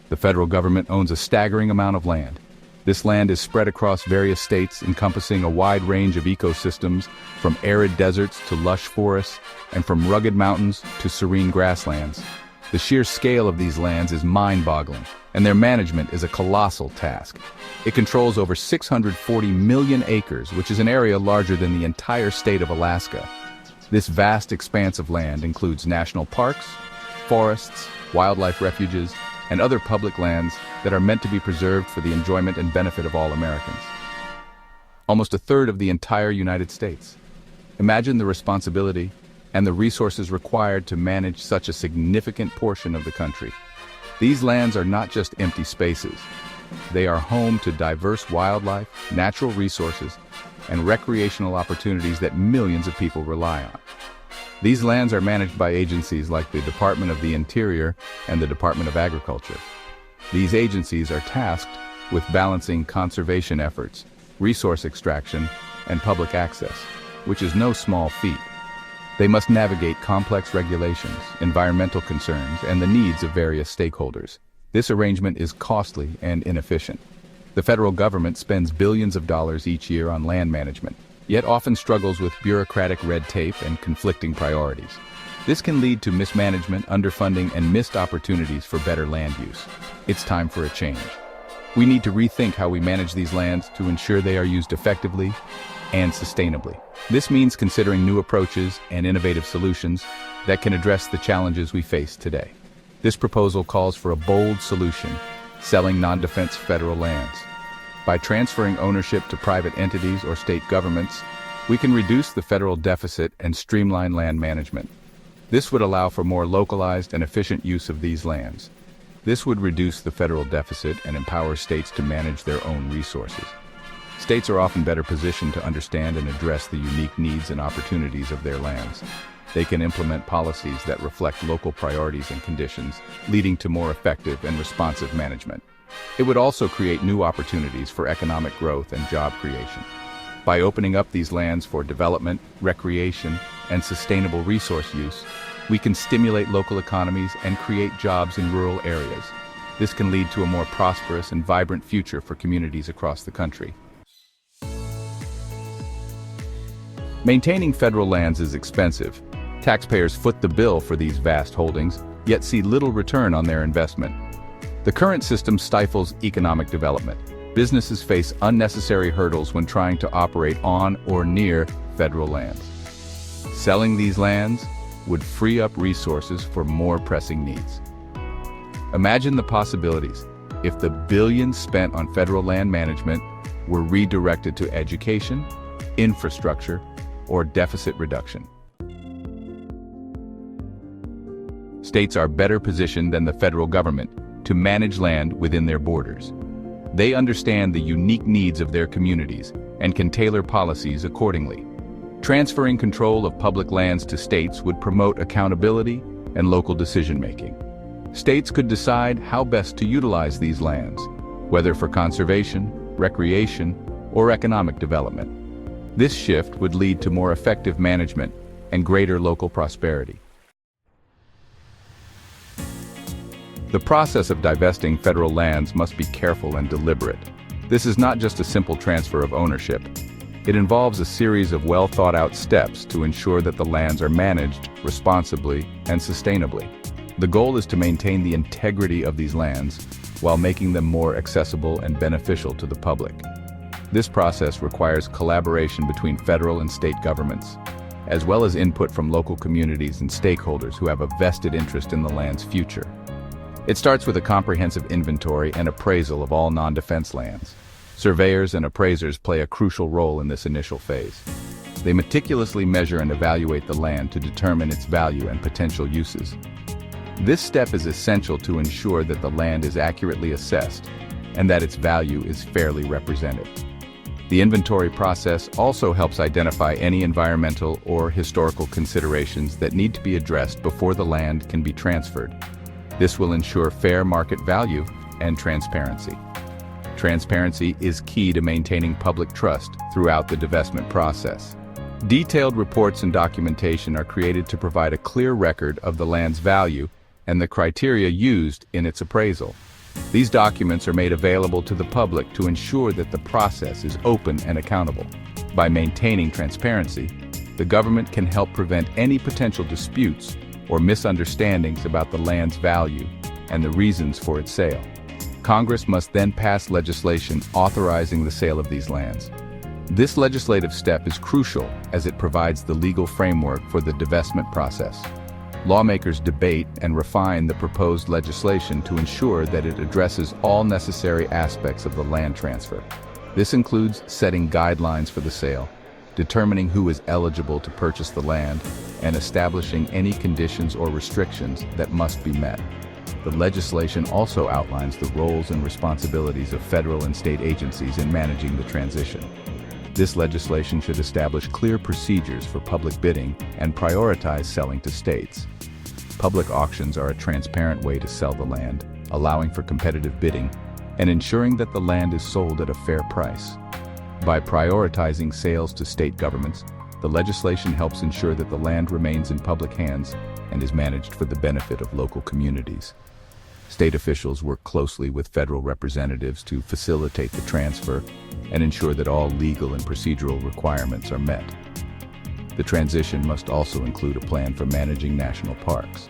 The federal government owns a staggering amount of land. This land is spread across various states, encompassing a wide range of ecosystems, from arid deserts to lush forests, and from rugged mountains to serene grasslands. The sheer scale of these lands is mind-boggling, and their management is a colossal task. It controls over 640 million acres, which is an area larger than the entire state of Alaska. This vast expanse of land includes national parks, forests, wildlife refuges, and other public lands that are meant to be preserved for the enjoyment and benefit of all Americans. Almost a third of the entire United States. Imagine the responsibility and the resources required to manage such a significant portion of the country. These lands are not just empty spaces. They are home to diverse wildlife, natural resources, and recreational opportunities that millions of people rely on. These lands are managed by agencies like the Department of the Interior and the Department of Agriculture. These agencies are tasked with balancing conservation efforts, resource extraction, and public access, which is no small feat. They must navigate complex regulations, environmental concerns, and the needs of various stakeholders. This arrangement is costly and inefficient. The federal government spends billions of dollars each year on land management, yet often struggles with bureaucratic red tape and conflicting priorities. This can lead to mismanagement, underfunding, and missed opportunities for better land use. It's time for a change. We need to rethink how we manage these lands to ensure they are used effectively and sustainably. This means considering new approaches and innovative solutions that can address the challenges we face today. This proposal calls for a bold solution: selling non-defense federal lands. By transferring ownership to private entities or state governments, we can reduce the federal deficit and streamline land management. This would allow for more localized and efficient use of these lands. This would reduce the federal deficit and empower states to manage their own resources. States are often better positioned to understand and address the unique needs and opportunities of their lands. They can implement policies that reflect local priorities and conditions, leading to more effective and responsive management. It would also create new opportunities for economic growth and job creation. By opening up these lands for development, recreation, and sustainable resource use, we can stimulate local economies and create jobs in rural areas. This can lead to a more prosperous and vibrant future for communities across the country. Maintaining federal lands is expensive. Taxpayers foot the bill for these vast holdings, yet see little return on their investment. The current system stifles economic development. Businesses face unnecessary hurdles when trying to operate on or near federal lands. Selling these lands would free up resources for more pressing needs. Imagine the possibilities if the billions spent on federal land management were redirected to education, infrastructure, or deficit reduction. States are better positioned than the federal government to manage land within their borders. They understand the unique needs of their communities and can tailor policies accordingly. Transferring control of public lands to states would promote accountability and local decision-making. States could decide how best to utilize these lands, whether for conservation, recreation, or economic development. This shift would lead to more effective management and greater local prosperity. The process of divesting federal lands must be careful and deliberate. This is not just a simple transfer of ownership. It involves a series of well-thought-out steps to ensure that the lands are managed responsibly and sustainably. The goal is to maintain the integrity of these lands while making them more accessible and beneficial to the public. This process requires collaboration between federal and state governments, as well as input from local communities and stakeholders who have a vested interest in the land's future. It starts with a comprehensive inventory and appraisal of all non-defense lands. Surveyors and appraisers play a crucial role in this initial phase. They meticulously measure and evaluate the land to determine its value and potential uses. This step is essential to ensure that the land is accurately assessed and that its value is fairly represented. The inventory process also helps identify any environmental or historical considerations that need to be addressed before the land can be transferred. This will ensure fair market value and transparency. Transparency is key to maintaining public trust throughout the divestment process. Detailed reports and documentation are created to provide a clear record of the land's value and the criteria used in its appraisal. These documents are made available to the public to ensure that the process is open and accountable. By maintaining transparency, the government can help prevent any potential disputes or misunderstandings about the land's value and the reasons for its sale. Congress must then pass legislation authorizing the sale of these lands. This legislative step is crucial as it provides the legal framework for the divestment process. Lawmakers debate and refine the proposed legislation to ensure that it addresses all necessary aspects of the land transfer. This includes setting guidelines for the sale, determining who is eligible to purchase the land, and establishing any conditions or restrictions that must be met. The legislation also outlines the roles and responsibilities of federal and state agencies in managing the transition. This legislation should establish clear procedures for public bidding and prioritize selling to states. Public auctions are a transparent way to sell the land, allowing for competitive bidding and ensuring that the land is sold at a fair price. By prioritizing sales to state governments, the legislation helps ensure that the land remains in public hands and is managed for the benefit of local communities. State officials work closely with federal representatives to facilitate the transfer and ensure that all legal and procedural requirements are met. The transition must also include a plan for managing national parks.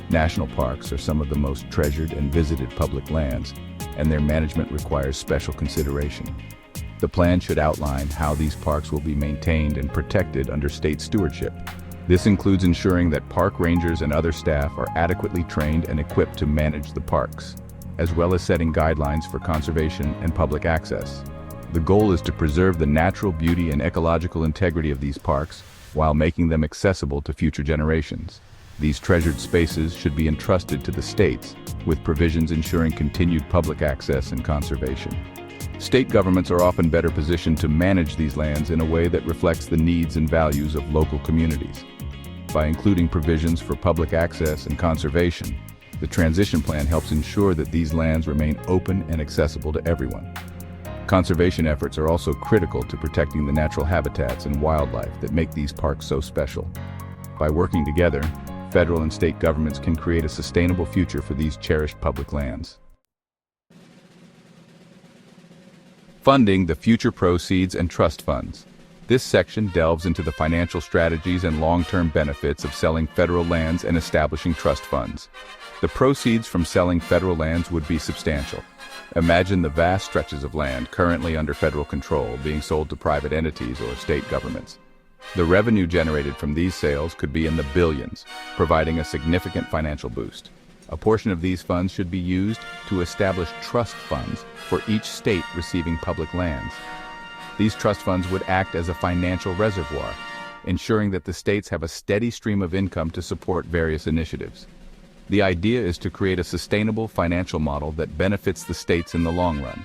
National parks are some of the most treasured and visited public lands, and their management requires special consideration. The plan should outline how these parks will be maintained and protected under state stewardship. This includes ensuring that park rangers and other staff are adequately trained and equipped to manage the parks, as well as setting guidelines for conservation and public access. The goal is to preserve the natural beauty and ecological integrity of these parks while making them accessible to future generations. These treasured spaces should be entrusted to the states, with provisions ensuring continued public access and conservation. State governments are often better positioned to manage these lands in a way that reflects the needs and values of local communities. By including provisions for public access and conservation, the transition plan helps ensure that these lands remain open and accessible to everyone. Conservation efforts are also critical to protecting the natural habitats and wildlife that make these parks so special. By working together, federal and state governments can create a sustainable future for these cherished public lands. Funding the future proceeds and trust funds. This section delves into the financial strategies and long-term benefits of selling federal lands and establishing trust funds. The proceeds from selling federal lands would be substantial. Imagine the vast stretches of land currently under federal control being sold to private entities or state governments. The revenue generated from these sales could be in the billions, providing a significant financial boost. A portion of these funds should be used to establish trust funds for each state receiving public lands. These trust funds would act as a financial reservoir, ensuring that the states have a steady stream of income to support various initiatives. The idea is to create a sustainable financial model that benefits the states in the long run.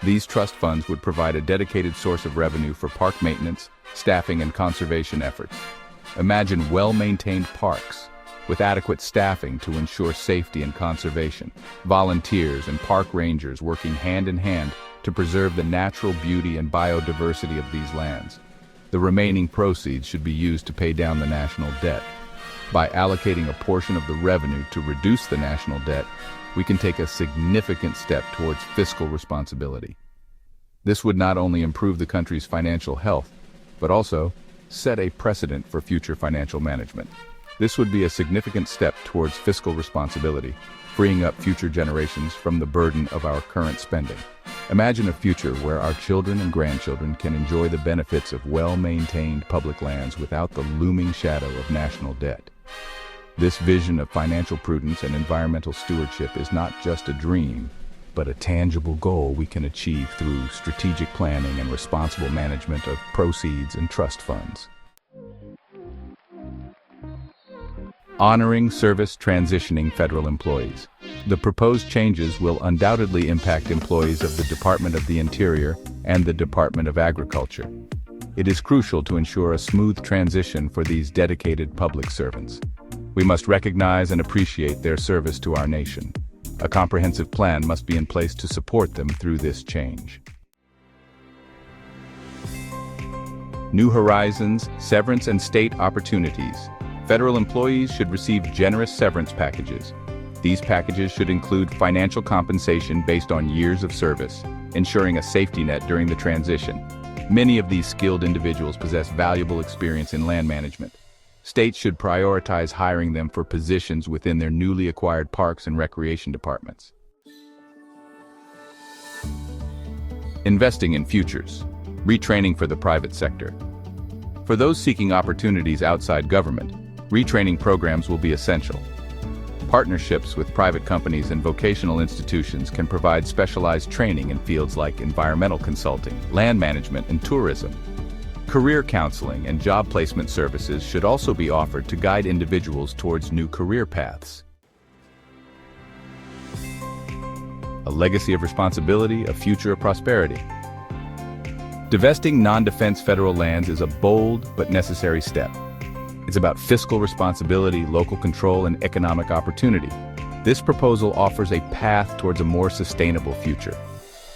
These trust funds would provide a dedicated source of revenue for park maintenance, staffing, and conservation efforts. Imagine well-maintained parks with adequate staffing to ensure safety and conservation, volunteers and park rangers working hand in hand to preserve the natural beauty and biodiversity of these lands. The remaining proceeds should be used to pay down the national debt. By allocating a portion of the revenue to reduce the national debt, we can take a significant step towards fiscal responsibility. This would not only improve the country's financial health, but also set a precedent for future financial management. This would be a significant step towards fiscal responsibility, freeing up future generations from the burden of our current spending. Imagine a future where our children and grandchildren can enjoy the benefits of well-maintained public lands without the looming shadow of national debt. This vision of financial prudence and environmental stewardship is not just a dream, but a tangible goal we can achieve through strategic planning and responsible management of proceeds and trust funds. Honoring service transitioning federal employees. The proposed changes will undoubtedly impact employees of the Department of the Interior and the Department of Agriculture. It is crucial to ensure a smooth transition for these dedicated public servants. We must recognize and appreciate their service to our nation. A comprehensive plan must be in place to support them through this change. New horizons, severance, and state opportunities. Federal employees should receive generous severance packages. These packages should include financial compensation based on years of service, ensuring a safety net during the transition. Many of these skilled individuals possess valuable experience in land management. States should prioritize hiring them for positions within their newly acquired parks and recreation departments. Investing in futures. Retraining for the private sector. For those seeking opportunities outside government, retraining programs will be essential. Partnerships with private companies and vocational institutions can provide specialized training in fields like environmental consulting, land management, and tourism. Career counseling and job placement services should also be offered to guide individuals towards new career paths. A legacy of responsibility, a future of prosperity. Divesting non-defense federal lands is a bold but necessary step. It's about fiscal responsibility, local control, and economic opportunity. This proposal offers a path towards a more sustainable future.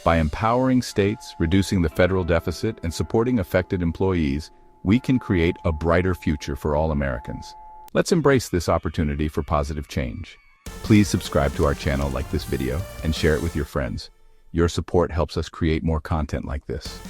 By empowering states, reducing the federal deficit, and supporting affected employees, we can create a brighter future for all Americans. Let's embrace this opportunity for positive change. Please subscribe to our channel, like this video, and share it with your friends. Your support helps us create more content like this.